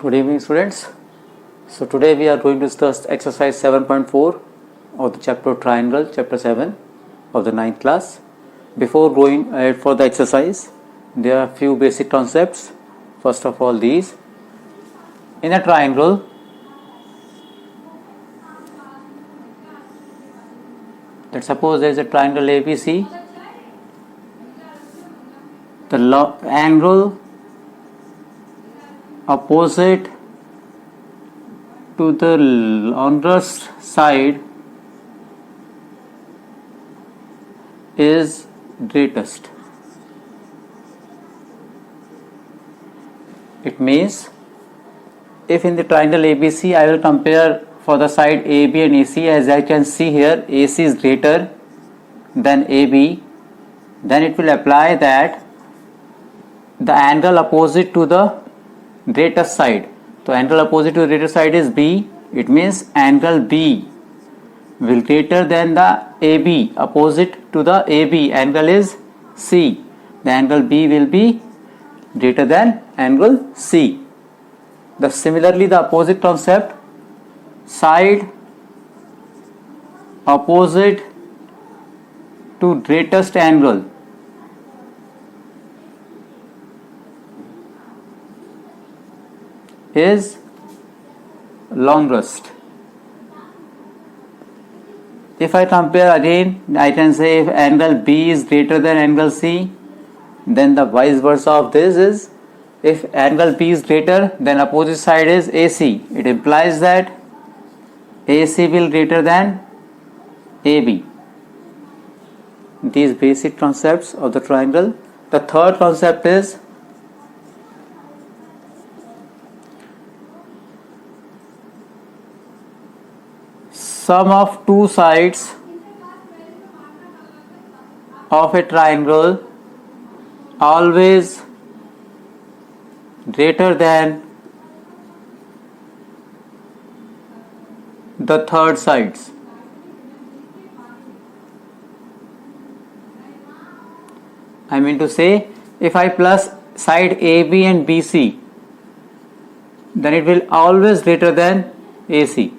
Good evening, students. So today we are going to discuss exercise 7.4 of the chapter triangle, chapter 7 of the 9th class. Before going ahead for the exercise, there are few basic concepts. First of all, these. In a triangle, let's suppose there is a triangle ABC. The angle opposite to the longest side is greatest. It means if in the triangle ABC I will compare for the side AB and AC, as I can see here AC is greater than AB, then it will apply that the angle opposite to the greatest side. So angle opposite to the greatest side is B. It means angle B will greater than the AB. Opposite to the AB angle is C. The angle B will be greater than angle C. Similarly, the opposite concept, side opposite to greatest angle is longest. If I compare again, I can say if angle B is greater than angle C, then the vice versa of this is if angle B is greater, then opposite side is AC. It implies that AC will greater than AB. These basic concepts of the triangle. The third concept is sum of two sides of a triangle always greater than the third sides. I mean to say, if I plus side AB and BC, then it will always greater than AC.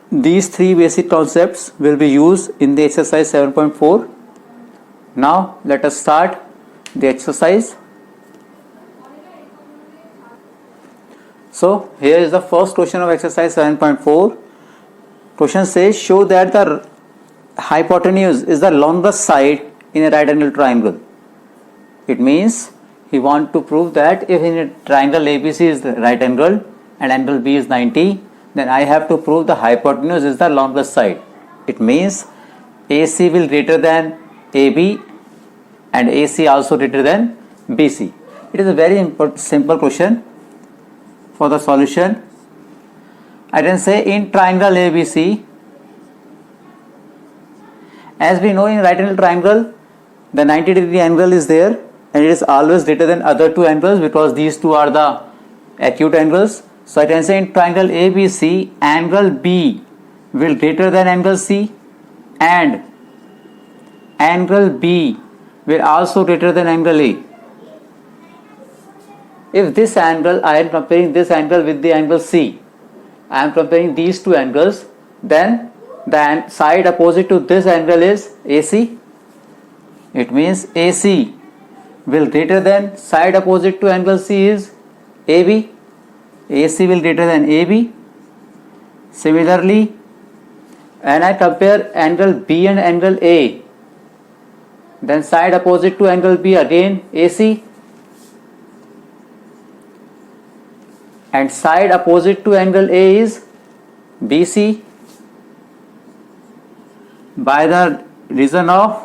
These three basic concepts will be used in the exercise 7.4. Now let us start the exercise. So here is the first question of exercise 7.4. Question says, show that the hypotenuse is the longest side in a right angle triangle. It means he wants to prove that if in a triangle ABC is the right angle and angle B is 90, then I have to prove the hypotenuse is the longest side. It means AC will greater than AB and AC also greater than BC. It is a very simple question. For the solution, I can say in triangle ABC, as we know in right angle triangle, the 90-degree angle is there and it is always greater than other two angles because these two are the acute angles. So I can say in triangle ABC, angle B will greater than angle C and angle B will also greater than angle A. If this angle, I am comparing this angle with the angle C, I am comparing these two angles, then the side opposite to this angle is AC. It means AC will greater than side opposite to angle C is AB. AC will greater than AB. Similarly, when I compare angle B and angle A, then side opposite to angle B again AC, and side opposite to angle A is BC. By the reason of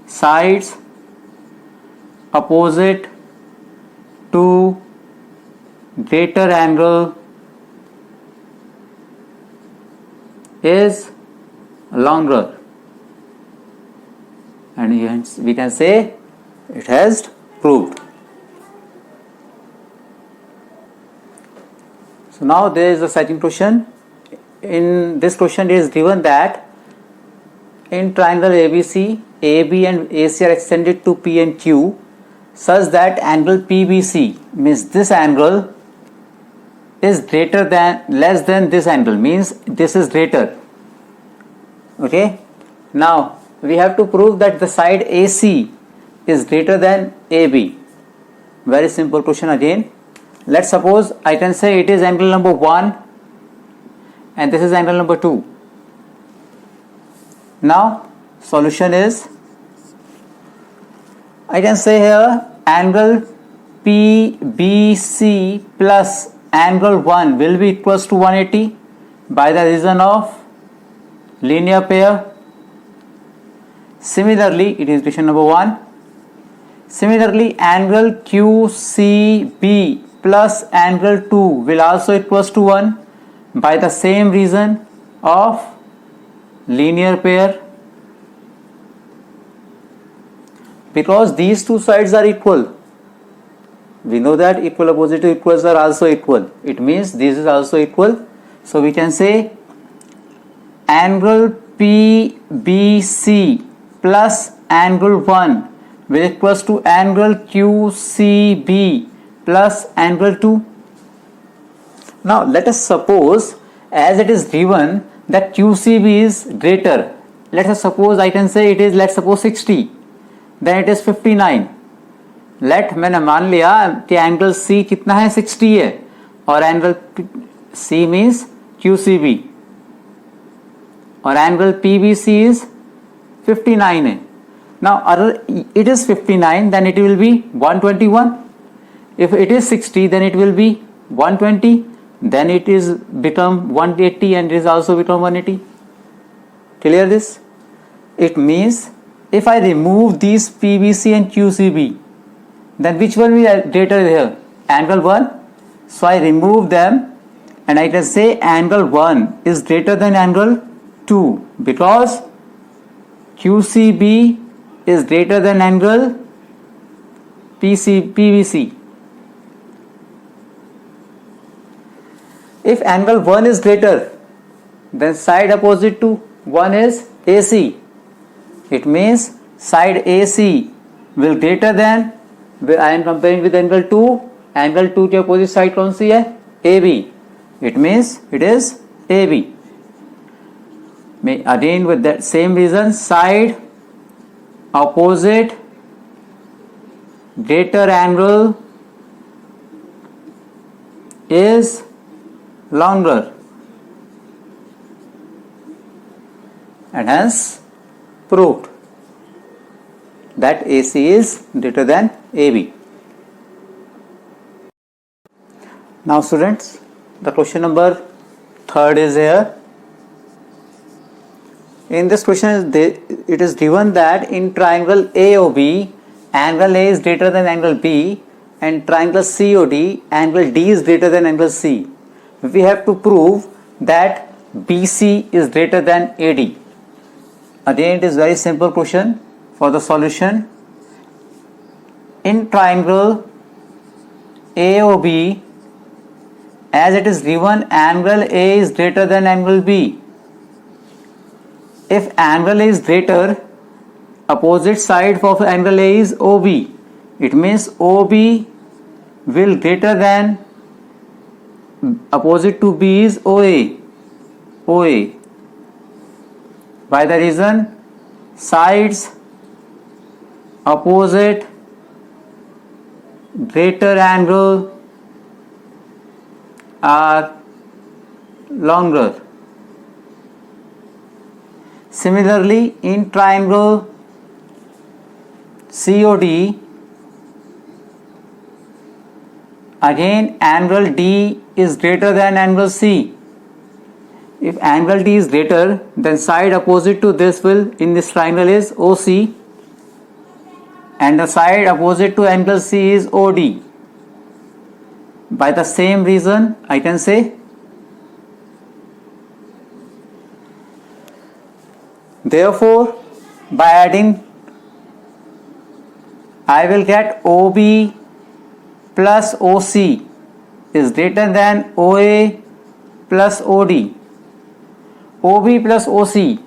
sides opposite to greater angle is longer, and hence we can say it has proved. So now there is a second question. In this question it is given that in triangle ABC, AB and AC are extended to P and Q such that angle PBC, means this angle is greater than, less than this angle, means this is greater. Okay, now we have to prove that the side AC is greater than AB. Very simple question again. Let's suppose I can say it is angle number 1 and this is angle number 2. Now solution is, I can say here angle PBC plus angle 1 will be equals to 180 by the reason of linear pair. Similarly, it is equation number 1. Similarly, angle QCB plus angle 2 will also equals to 1 by the same reason of linear pair. Because these two sides are equal, we know that equal opposite to equals are also equal. It means this is also equal. So we can say angle PBC plus angle 1 will equals to angle QCB plus angle 2. Now let us suppose, as it is given that QCB is greater, let us suppose I can say it is, let's suppose 60, then it is 59. Late मैंने मान लिया कि angle C कितना है, 60 है, और angle C means QCB और angle PBC is 59 है. Now it is 59, then it will be 121. If it is 60, then it will be 120. Then it is become 180 and it is also become 180. Clear this? It means if I remove these PBC and QCB, then which one will be greater here? Angle 1. So I remove them and I can say angle 1 is greater than angle 2 because QCB is greater than angle PBC. If angle 1 is greater, then side opposite to 1 is AC. It means side AC will greater than, I am comparing with angle 2. Angle 2 के opposite side कौन सी है? AB. It means it is AB. Again with that same reason, side opposite greater angle is longer and hence proved that AC is greater than AB. Now students, the question number 3 is here. In this question it is given that in triangle AOB, angle A is greater than angle B, and triangle COD, angle D is greater than angle C. We have to prove that BC is greater than AD. Again, it is very simple question. For the solution, in triangle AOB, as it is given, angle A is greater than angle B. If angle A is greater, opposite side of angle A is OB. It means OB will greater than, opposite to B is OA. By the reason sides opposite greater angle are longer. Similarly, in triangle COD, again angle D is greater than angle C. If angle D is greater, then side opposite to this will in this triangle is OC, and the side opposite to angle C is OD. By the same reason, I can say therefore by adding I will get OB plus OC is greater than OA plus OD. OB plus OC,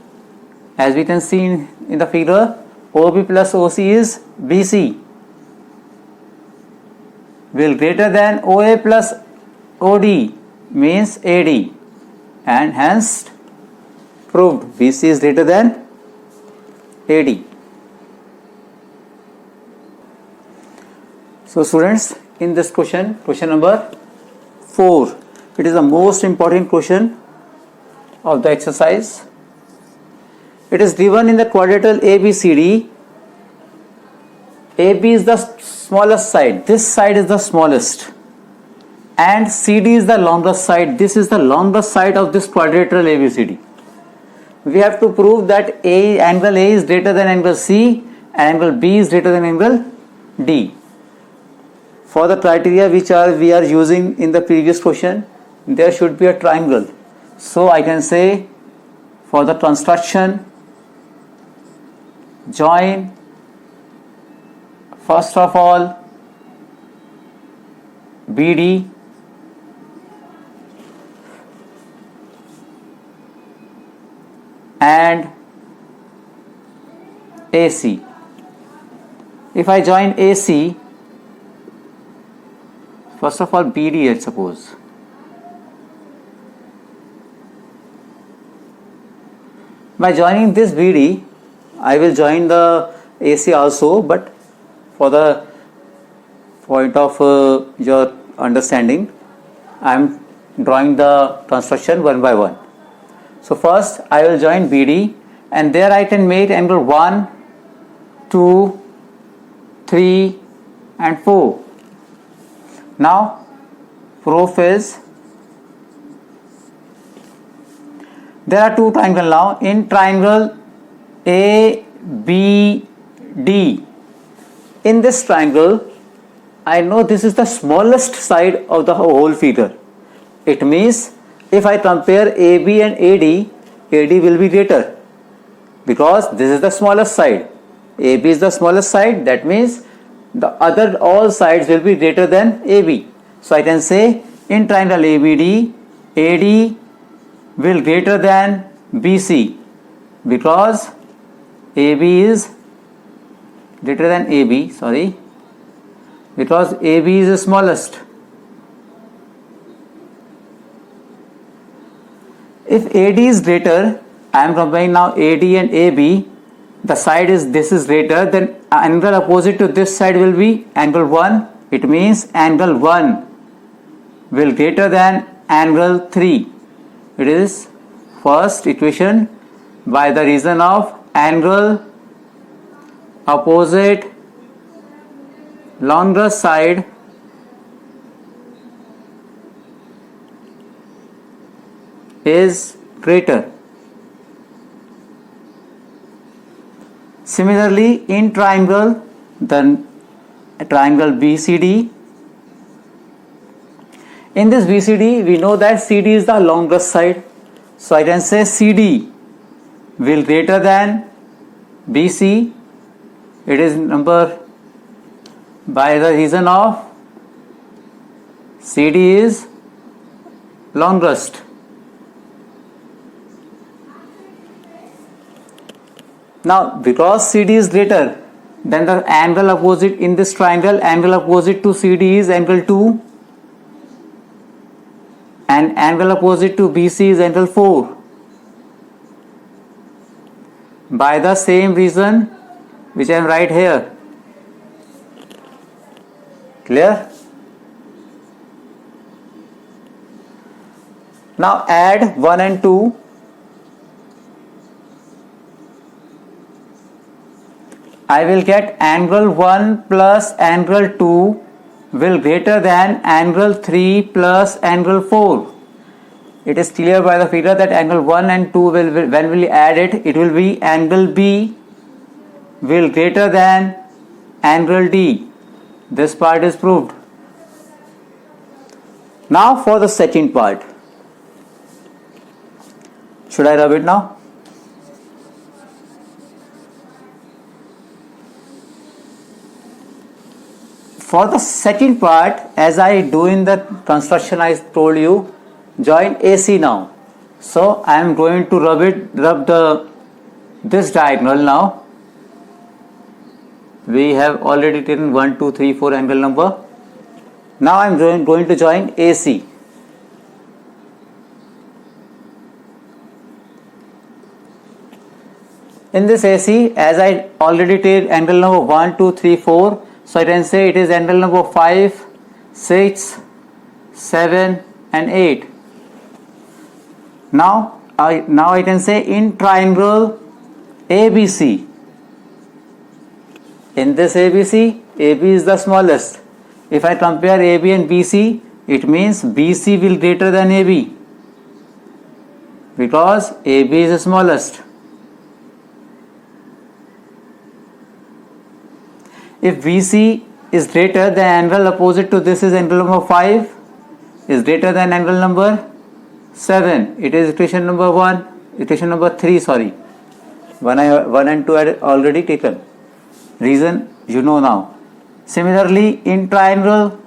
as we can see in the figure, OB plus OC is BC. will greater than OA plus OD means AD, and hence proved BC is greater than AD. So students, in this question number 4, it is the most important question of the exercise. It is given in the quadrilateral ABCD. AB is the smallest side, this side is the smallest, and CD is the longest side. This is the longest side of this quadrilateral ABCD. We have to prove that angle A is greater than angle C, angle B is greater than angle D. For the criteria which we are using in the previous question, there should be a triangle. So I can say, for the construction, join first of all BD and AC. If I join AC, first of all BD, let's suppose. By joining this BD, I will join the AC also, but for the point of your understanding, I am drawing the construction one by one. So first I will join BD, and there I can make angle 1, 2, 3 and 4. Now proof is, there are two triangles now. In triangle ABD, in this triangle I know this is the smallest side of the whole figure. It means if I compare AB and AD, AD will be greater because this is the smallest side. AB is the smallest side, that means the other all sides will be greater than AB. So I can say in triangle ABD, AD will greater than BC because AB is greater than AB, because AB is the smallest. If AD is greater, I am comparing now AD and AB, the side is this is greater, then angle opposite to this side will be angle 1. It means angle 1 will greater than angle 3. It is first equation by the reason of angle opposite longer side is greater. Similarly, in triangle, the triangle BCD, in this BCD we know that CD is the longest side, so I can say CD will greater than BC. It is number by the reason of CD is longest. Now because CD is greater, then the angle opposite in this triangle, angle opposite to CD is angle 2 and angle opposite to BC is angle 4. By the same reason which I am right here. Clear? Now add 1 and 2. I will get angle 1 plus angle 2 will greater than angle 3 plus angle 4. It is clear by the figure that angle 1 and 2 will when we add it, it will be angle B will greater than angle D. This part is proved. Now for the second part. Should I rub it now? For the second part, as I do in the construction, I told you, join AC now. So I am going to rub this diagonal now. We have already taken 1, 2, 3, 4 angle number. Now I am going to join AC. In this AC, as I already take angle number 1, 2, 3, 4, so I can say it is angle number 5, 6, 7 and 8. Now I can say in triangle ABC. In this ABC, AB is the smallest. If I compare AB and BC, it means BC will greater than AB because AB is the smallest. If BC is greater, the angle opposite to this is angle number 5 is greater than angle number 7. It is equation number 3, sorry. 1 and 2 are already taken. Reason you know now. Similarly, in triangle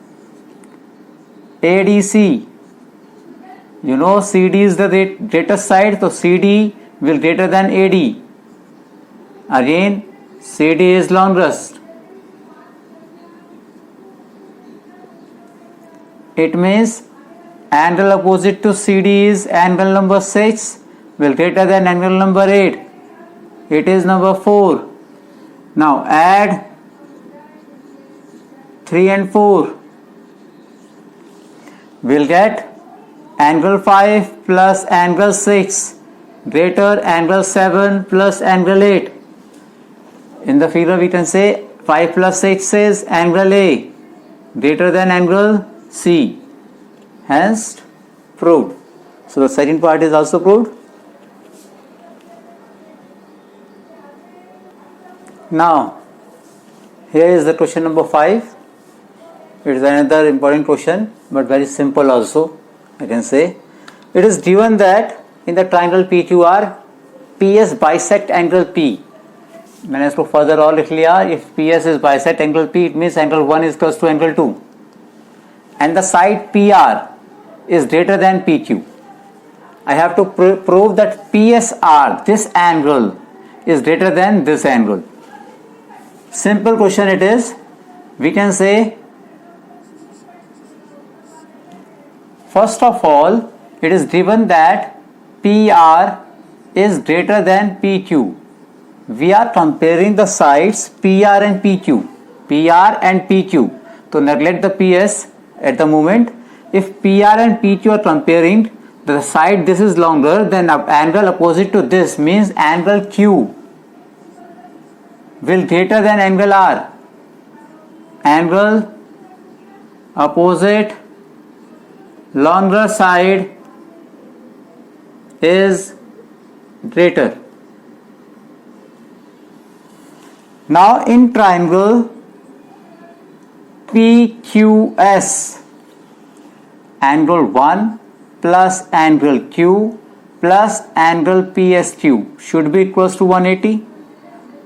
ADC, you know CD is the greatest side, so CD will greater than AD. Again, CD is longest. It means angle opposite to CD is angle number 6 will greater than angle number 8. It is number 4. Now add 3 and 4. We'll get angle 5 plus angle 6 greater angle 7 plus angle 8. In the figure we can say 5 plus 6 is angle A greater than angle C. Hence proved. So the second part is also proved. Now here is the question number 5. It is another important question but very simple also, I can say. It is given that in the triangle PQR, PS bisect angle P. मैंने इसको further और लिख लिया. If PS is bisect angle P, it means angle 1 is close to angle 2. And the side PR is greater than PQ. I have to prove that PSR, this angle, is greater than this angle. Simple question it is. We can say, first of all, it is given that PR is greater than PQ. We are comparing the sides PR and PQ. PR and PQ. So neglect the PS at the moment. If PR and PQ are comparing, the side this is longer, then angle opposite to this means angle Q will greater than angle R. Angle opposite longer side is greater. Now in triangle PQS, angle 1 plus angle Q plus angle PSQ should be equals to 180.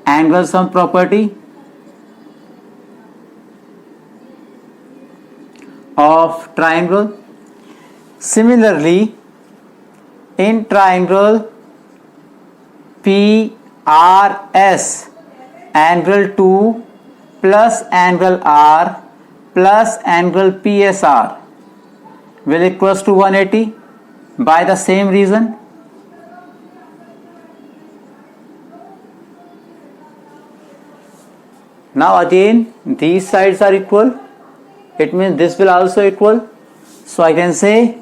Angle sum property of triangle. Similarly, in triangle PRS, angle 2 plus angle R plus angle PSR will equals to 180 by the same reason. Now again these sides are equal, it means this will also equal. So I can say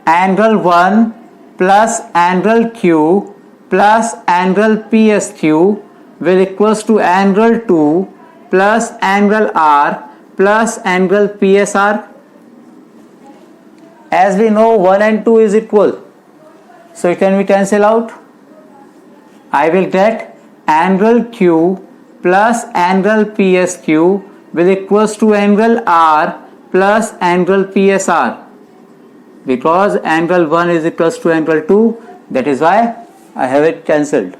angle 1 plus angle Q plus angle PSQ will equals to angle 2 plus angle R plus angle PSR. As we know 1 and 2 is equal, so it can be cancelled out. I will get angle Q plus angle PSQ will equals to angle R plus angle PSR, because angle 1 is equals to angle 2, that is why I have it cancelled.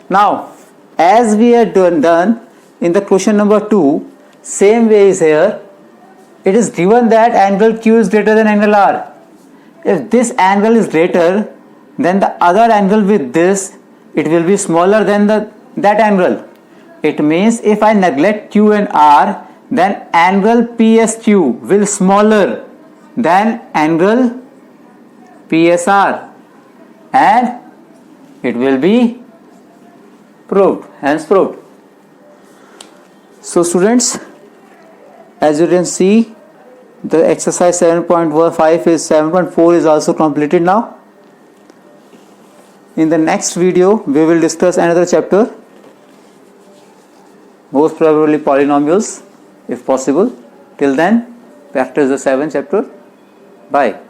Now as we had done in the question number 2, same way is here. It is given that angle Q is greater than angle R. If this angle is greater, then the other angle with this, it will be smaller than that angle. It means if I neglect Q and R, then angle PSQ will smaller than angle PSR, and it will be proved, hence proved. So students, as you can see, the exercise 7.5 is 7.4 is also completed now. In the next video, we will discuss another chapter, most probably polynomials, if possible. Till then, practice the 7th chapter. Bye.